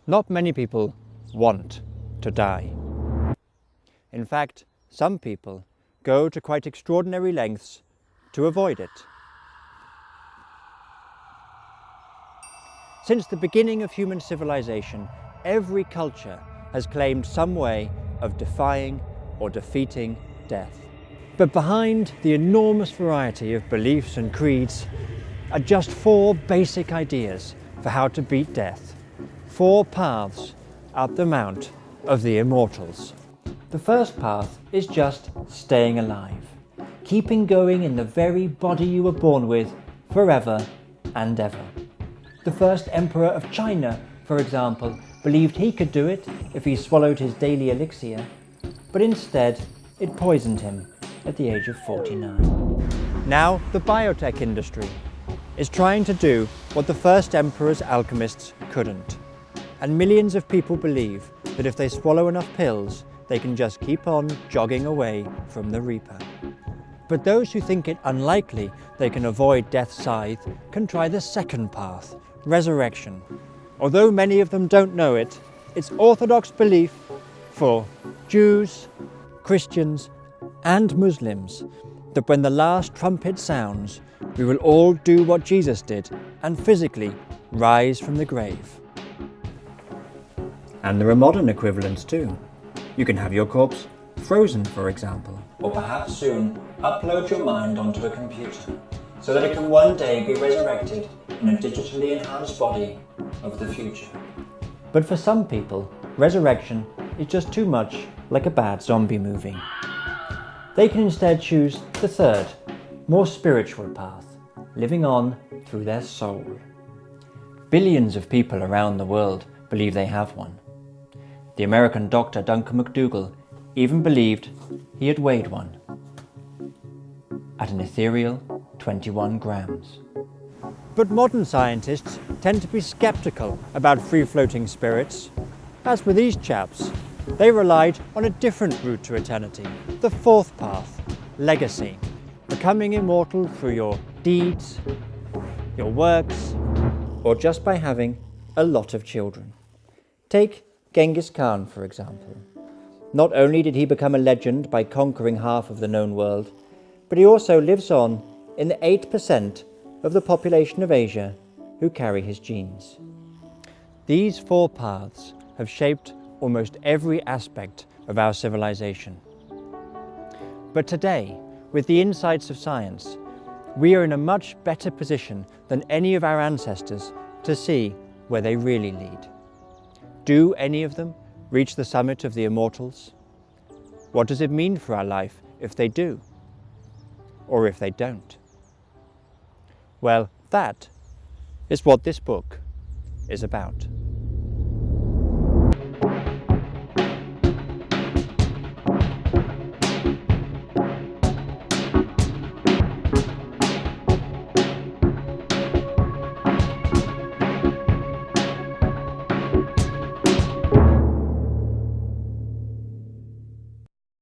Not many people want to die. In fact, some people go to quite extraordinary lengths to avoid it. Since the beginning of human civilization, every culture has claimed some way of defying or defeating death. But behind the enormous variety of beliefs and creeds are just 4 basic ideas for how to beat death. 4 paths up the mount of the immortals. The first path is just staying alive, keeping going in the very body you were born with forever and ever. The first emperor of China, for example, believed he could do it if he swallowed his daily elixir, but instead it poisoned him at the age of 49. Now the biotech industry is trying to do what the first emperor's alchemists couldn't. And millions of people believe that if they swallow enough pills, they can just keep on jogging away from the Reaper. But those who think it unlikely they can avoid death's scythe can try the second path, resurrection. Although many of them don't know it, it's orthodox belief for Jews, Christians, and Muslims that when the last trumpet sounds, we will all do what Jesus did and physically rise from the grave. And there are modern equivalents too. You can have your corpse frozen, for example. Or perhaps soon upload your mind onto a computer so that it can one day be resurrected in a digitally enhanced body of the future. But for some people, resurrection is just too much like a bad zombie movie. They can instead choose the third, more spiritual path, living on through their soul. Billions of people around the world believe they have one. The American doctor Duncan McDougall even believed he had weighed one at an ethereal 21 grams. But modern scientists tend to be skeptical about free-floating spirits. As with these chaps, they relied on a different route to eternity, the fourth path, legacy, becoming immortal through your deeds, your works, or just by having a lot of children. Take Genghis Khan, for example. Not only did he become a legend by conquering half of the known world, but he also lives on in the 8% of the population of Asia who carry his genes. These 4 paths have shaped almost every aspect of our civilization. But today, with the insights of science, we are in a much better position than any of our ancestors to see where they really lead. Do any of them reach the summit of the immortals? What does it mean for our life if they do? Or if they don't? Well, that is what this book is about.